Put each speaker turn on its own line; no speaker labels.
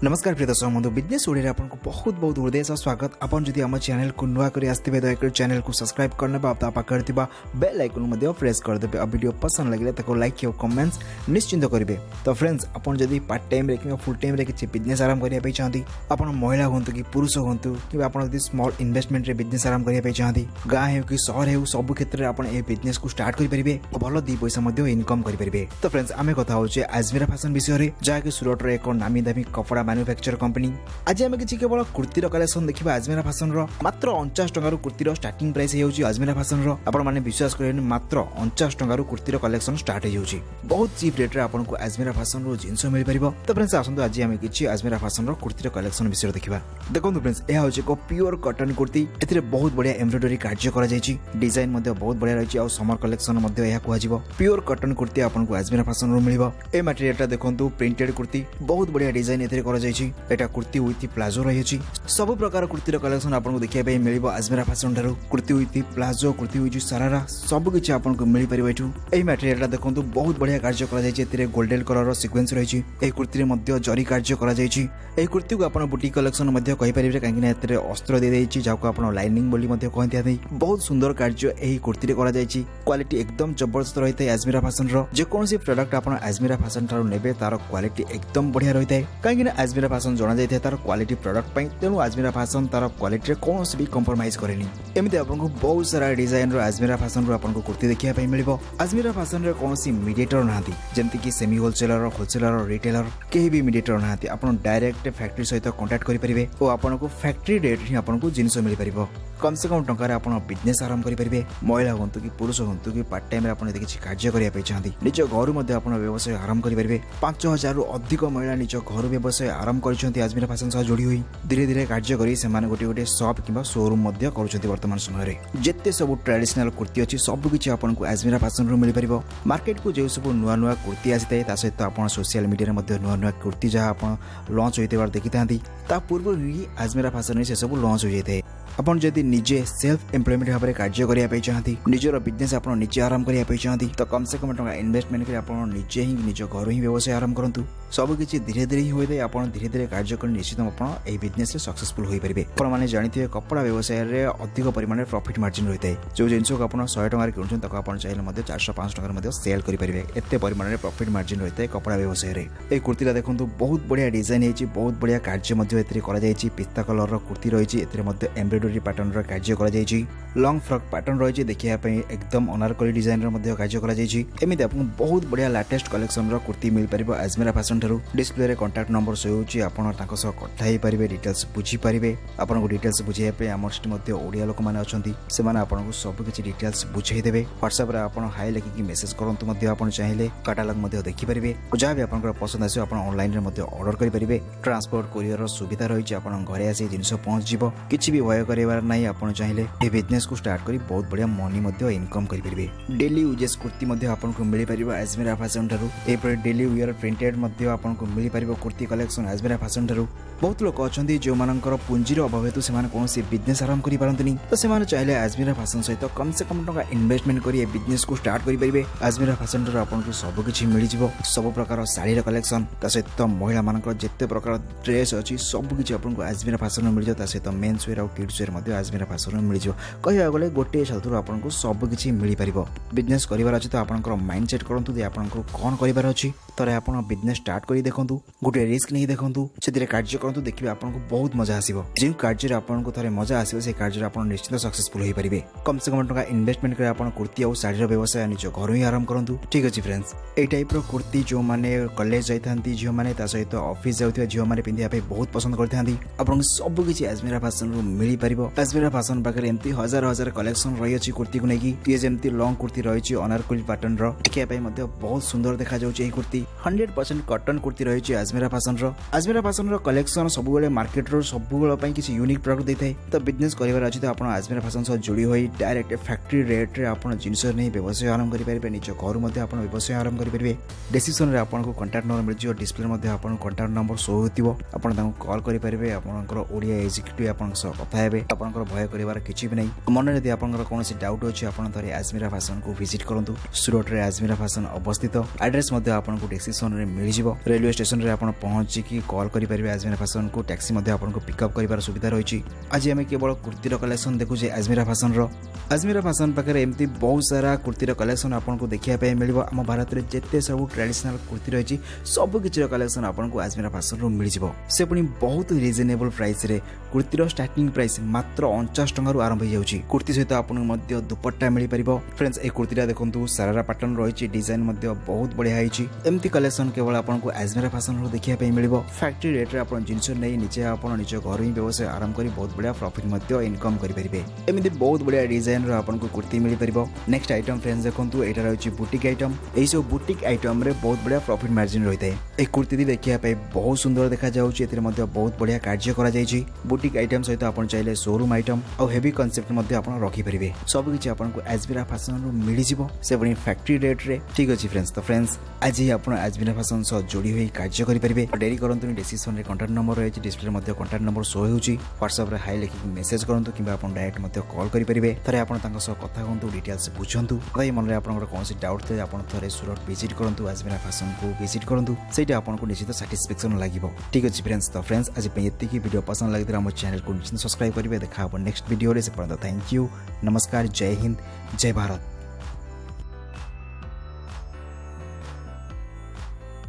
नमस्कार प्रिय दर्शक बंधु बिजनेस ओडिया आपको बहुत बहुत हृदय से स्वागत। आपन जदि हम चैनल को नुआ करी आस्थिबे दया चैनल को सब्सक्राइब करने बा पाखर थिबा बेल आइकन मध्ये प्रेस कर देबे। अब वीडियो पसंद लगिले ताको लाइक और कमेंट्स निश्चिंत करिवे। तो फ्रेंड्स आपन जदि पार्ट टाइम रे कि फुल टाइम रे किछि बिजनेस आरंभ करिया पई चाहंती, आपन महिला होंतु कि पुरुष होंतु कि आपन जदि स्मॉल इन्वेस्टमेंट रे बिजनेस आरंभ करिया पई चाहंती, गां हे कि शहर हे सब क्षेत्र रे आपन ए बिजनेस को स्टार्ट करि परिबे और भलो 2 पैसा मध्ये इनकम करि परिबे। तो फ्रेंड्स आमे कथा होचे अजमेरा फैशन विषय रे, जा कि सूरत रे एक नामी दामी कपड़ा मैन्युफैक्चर कंपनी। आज आम कि केवल कुर्तीर कलेक्शन देखा अजमेरा फैशन मात्र 49 टंकार कुर्तीर स्टार्टिंग प्राइस होउची अजमेरा फैशन आपण माने विश्वास करेन मात्र 49 टंकार कुर्तीर कलेक्शन स्टार्ट होउची। बहुत चीप रेट रे आपनको अजमेरा फैशन रो जिंस मिल परिबो। तो फ्रेंड्स आसंतु आज आम कि अजमेरा फैशन रो कुर्तीर कलेक्शन विषय देखा। देखंतु फ्रेंड्स ए होउची को प्योर कॉटन कुर्ती, एथिरे बहुत बढ़िया एम्ब्रॉयडरी कार्य करा जायची, डिजाइन मध्ये बहुत बढ़िया रहिची और समर कलेक्शन मध्ये एहा कुआ जीवो। प्योर कॉटन कुर्ती आपनको अजमेरा फैशन रो मिलिबो। ए मटेरियलटा देखंतु प्रिंटेड कुर्ती, बहुत बढ़िया डिजाइन एथिरे करा जायची। एटा कुर्ती विथ प्लाजो रही सब प्रकार कुर्तीर कलेक्शन आपको देखा मिल अजमेरा फैशन ठारू। Kurti with palazzo, kurti with sharara सबकि आपको मिल पार। यही मटेरियल देखो बहुत बढ़िया कार्य कर गोल्डन कलर सिक्वेन्स रही। कुर्ती जरी कार्य कर कुर्ती को आप बुटीक कलेक्शन कहींपारे कहीं अस्त्र दी जाइए जहाँ आप लाइनिंग बोली कहते। बहुत सुंदर कार्य यही कुर्ती क्वालिटी एकदम जबरदस्त रही है। अजमेरा फैशन जेकोसी प्रोडक्ट आप अजमेरा फैशन ठारू ने तार क्वालिटी एकदम बढ़िया रही है। कहीं अजमेरा फैशन जना जाए तार क्वालिटी प्रोडक्ट पाई, तेणु अजमेरा फैशन तार क्वालिटी कौन भी कंप्रोमाइज करेनी। एमती आपको बहुत सारा डिजाइन रो अजमेरा फैशन रो आपको कुर्ती देखा मिलिबो। अजमेरा फैशन रे कौन मीडिएटर नहांती, जेमती कि सेमी होलसेलर रिटेलर केही भी मीडिएटर नहांती। आपण डायरेक्ट फैक्ट्री सहित कांटेक्ट करि परिबे और आपनको फैक्ट्री रेट ही आपनको जिंस मिल परिबो। कम से कम टंकार आपण बिजनेस आरंभ करि परिबे। महिला होंतु कि पुरुष होंतु कि पार्ट टाइम रे आपण यदि किछि कार्य करिया पे चाहंती, निज घर मध्ये आपण व्यवसाय आरंभ करि परिबे। 5000 रु अधिक महिला निज घर व्यवसाय आरंभ करछंती अजमेरा फैशन सह जोड़ी होई। धीरे धीरे कार्य करी से माने गोटे शॉप किबा शोरूम मध्ये करूछंती। वर्तमान समय रे जेते सब ट्रेडिशनल कुर्ती अछि सब किछि आपनको अजमेरा फैशन रो मिल परिबो। मार्केट को जे सब नुआ कुर्ती आसीते ता सहित आपण सोशल मीडिया रे मध्ये नुआ कुर्ती जहा आपण लॉन्च होइते बार देखितांती, ता पूर्व ही अजमेरा फैशन रे से सब लॉन्च हो जायते। आपण जदि निजे सेल्फ एम्प्लॉयमेंट भाबरे कार्य करिया पे चाहती, निजर बिजनेस आपण निजे आरंभ करिया पे चाहती, तो कम से कम टंका इन्वेस्टमेंट करी आपण निजे ही निज घर ही व्यवसाय आरंभ करंतु। सब किछि धीरे धीरे ही होइते। आपण धीरे धीरे कार्य कर निश्चित आपण ए बिजनेस रे सक्सेसफुल होई परिबे। आपण माने जानिथिबे कपड़ा व्यवसाय रे अधिक परिमाण रे प्रॉफिट मार्जिन रहितै। जो जिंस को आपण 100 टंका रे किनुछन तको आपण चाहिले मध्ये 400-500 टंका मध्ये सेल करि परिबे। एते परिमाण रे प्रॉफिट मार्जिन रहितै कपड़ा व्यवसाय रे। ए कुर्तीला देखंतु बहुत बढ़िया डिजाइन हेछि, बहुत बढ़िया कार्य मध्ये एतरे करा जायछि। पिस्ता कलर रो कुर्ती रहिछि, एतरे मध्ये एम्ब्रॉयडरी पैटर्न रो कार्य करा जायछि। लॉन्ग फ्रॉक पैटर्न रहिछि, देखिया पई एकदम अनारकली डिजाइन रो मध्ये कार्य करा जायछि। एमिति आपन बहुत बढ़िया लेटेस्ट कलेक्शन रो कुर्ती मिल परिबो अजमेरा फैशन ठारू। डिस्प्ले रे कांटेक्ट नंबर सोउछि, आपण ताको सह कथा हे परिबे, डिटेल्स बुझी परिबे। आपण को डिटेल्स बुझिया पे हमर सिटी मध्ये ओडिया लोक माने अछंती, से माने आपण को सब किछि डिटेल्स बुझाई देबे। WhatsApp रे आपण हाई लिखि कि मेसेज करंतु मध्ये आपण चाहिले कैटलॉग मध्ये देखि परिबे। जहा भी आपण पसंद आसे आपण ऑनलाइन रे मध्ये ऑर्डर करि परिबे। ट्रांसपोर्ट कोरियर रो सुविधा रहिछि, आपण घरे आसी जिंस पहुंच जिवो। किछि भी भय करिवार नै, आपण चाहिले ए बिजनेस को स्टार्ट करी बहुत बढ़िया मनी मध्ये इनकम करि परिबे। डेली यूजेस कुर्ती मध्ये आपण को मिलि परिबो अजमेरा फैशन ठारू। ए पर डेली वेयर प्रिंटेड मध्ये आपण को मिलि परिबो कुर्ती कलेक्शन अजमेरा फैशन ठारू। बहुत लोक अछंती जो मानकर पुंजीर अभाव हेतु से कोनोसी बिजनेस आरंभ करि पारंतनी, तो से चाहिले अजमेरा फैशन सहित कम से कम टंका इन्वेस्टमेंट करी ए बिजनेस को स्टार्ट करि परिबे। अजमेरा फैशन ठारू आपण को सब किछि मिलि जिवो। सब प्रकार साड़ी कलेक्शन ता सहित महिला मानकर जेते प्रकार ड्रेस अछि सब किछि आपण को अजमेरा फैशन में मिल जाता। सहित मेंस वेयर और किड्स वेयर मध्ये अजमेरा फैशन में मिल जिवो। कहिया गले गोटे छतुर आपण को सब किछि मिलि परिबो। बिजनेस करिवार अछि तो आपनकर माइंडसेट करंतु जे आपनकर कोन करिवार अछि, तरे आपण बिजनेस स्टार्ट करी देखंतु, गोटे रिस्क नहीं देखंतु, सेतिरे कार्य करंतु, देखिबे आपनको बहुत मजा आसीबो। जे कार्य रे आपनको थरे मजा आसीबो से कार्य रे आपण निश्चित सक्सेसफुल होई परिबे। कम से कम टंका इन्वेस्टमेंट करे आपण कुर्ती और साड़ी रो व्यवसाय निज घर ही आरंभ करंतु। ठीक अछि फ्रेंड्स, ए टाइप रो कुर्ती जो माने कॉलेज जाइथांती झियो माने ता सहित ऑफिस जाउथिबा झियो माने पिंधिया पे बहुत पसंद करथांती। आपण सब किछि अजमेरा फैशन रो मिली परिबो। अजमेरा फैशन पाखरे एम्ति हजार हजार कलेक्शन रही अछि कुर्ती को नेकी। ये जेमति लॉन्ग कुर्ती रही अछि अनारकली पैटर्न रो, देखिया पे मध्ये बहुत सुंदर देखा जाउछि। ए कुर्ती 100% कॉटन कुर्ती रही अछि अजमेरा फैशन रो। अजमेरा फैशन रो कलेक्शन सब बेले मार्केट रो सब बेले पई किछि यूनिक प्रोडक्ट देथाय। तो बिजनेस करिवार अछि तो आपण अजमेरा फैशन सह जोड़ी होई डायरेक्ट फैक्ट्री रेट रे आपण जिंस नै व्यवसाय आरंभ करि परिबे। निज घर मध्ये आपण व्यवसाय आरंभ करि परिबे। डिस्क्रिप्शन रे आपण को कांटेक्ट नंबर मिल जियो। डिस्प्ले मध्ये आपण कांटेक्ट नंबर शो होतिबो, आपण तांको कॉल करि परिबे। आपणकर ओडिया एग्जीक्यूटिव आपण सह कथा हेबे। आपणकर भय करिवार किछि भी नै। मन रे यदि आपणकर कोनोसी डाउट अछि आपण थरे अजमेरा फैशन को विजिट करंतु। सूरत रे अजमेरा फैशन अवस्थित। एड्रेस मध्ये आपण को डिस्क्रिप्शन में मिल जिवो। रेलवे स्टेशन रे आपण पहुंची कॉल करि परिबे अजमेरा फैशन को। टैक्सी मध्ये आपनको पिकअप करिवार सुविधा रही। आज आम केवल कुर्तीर कलेक्शन देखुचे अजमेरा फैशन रो। अजमेरा फैशन पाखे एमती बहुत सारा कुर्तीर कलेक्शन आपको देखा मिल। आम भारत में जिते सब ट्रेडिशनल कुर्ती रही सब किसी कलेक्शन आपको अजमेरा फैशन रो मिल जिवो। से पुणी बहुत रिजनेबल प्राइस रे कुर्तीर स्टार्टिंग प्राइस मात्र 49 टंका आरंभ हो जाउची। कुर्ती सहित आपको दुपट्टा मिल पारिबो। फ्रेंड्स ए कुर्तीटा देखंतु सारारा पैटर्न रही। डिजाइन मध्ये बहुत बढ़िया होईची। एमती कलेक्शन केवल आपको अजमेरा फैशन रो देखा मिलिबो। फैक्ट्री रेट रे आपण जिंस नै निजे आपण निज घर ही व्यवसाय आरंभ करी बहुत बढ़िया प्रॉफिट मध्ये इनकम करि परिबे। एमती बहुत बढ़िया डिजाइन रो आपको कुर्ती मिल पारिबो। नेक्स्ट आइटम फ्रेंड्स देखंतु एटा रही बुटीक आइटम। एई सब बुटीक आइटम रे बहुत बढ़िया प्रॉफिट मार्जिन रही है। ए कुर्ती देखिया पे बहुत सुंदर देखा जाउची। एतिर मध्ये बहुत बढ़िया कार्य करा जायची। बुटीक आइटम सहित आपण चाहिले शोरूम आइटम और हेवी कांसेप्ट मध्ये आपण रखी परिबे। सब किछि आपनको अजमेरा फैशन रो मिल जिवो। से बणी फैक्ट्री रेट रे। ठीक अछि फ्रेंड्स। तो फ्रेंड्स आज ही आपण अजमेरा फैशन सह जोड़ी होई कार्य करि परिबे। डेरी करंतु डिस्क्रिप्शन रे कांटेक्ट नंबर रही। डिस्प्ले मध्ये कांटेक्ट नंबर शो होउची। WhatsApp रे हाई लिखि मेसेज करंतु किबा आपण डायरेक्ट मध्ये कॉल करि परिबे। थरे आपण तांका सह कथा होंतु डिटेल्स बुझंतु। भाई मन रे आपनकर कोनसी डाउट थे आपण थरे सूरत विजिट करंतु अजमेरा फैशन को विजिट करंतु। सेटा आपनको निश्चित सैटिस्फैक्शन लागिवो। ठीक अछि फ्रेंड्स। तो फ्रेंड्स आज पे एतिकी वीडियो पसंद लागितरा हमर चैनल को निश्चित सब्सक्राइब करिवे। देखा अब नेक्स्ट वीडियो रे। से पर्यंत थैंक यू, नमस्कार, जय हिंद, जय भारत।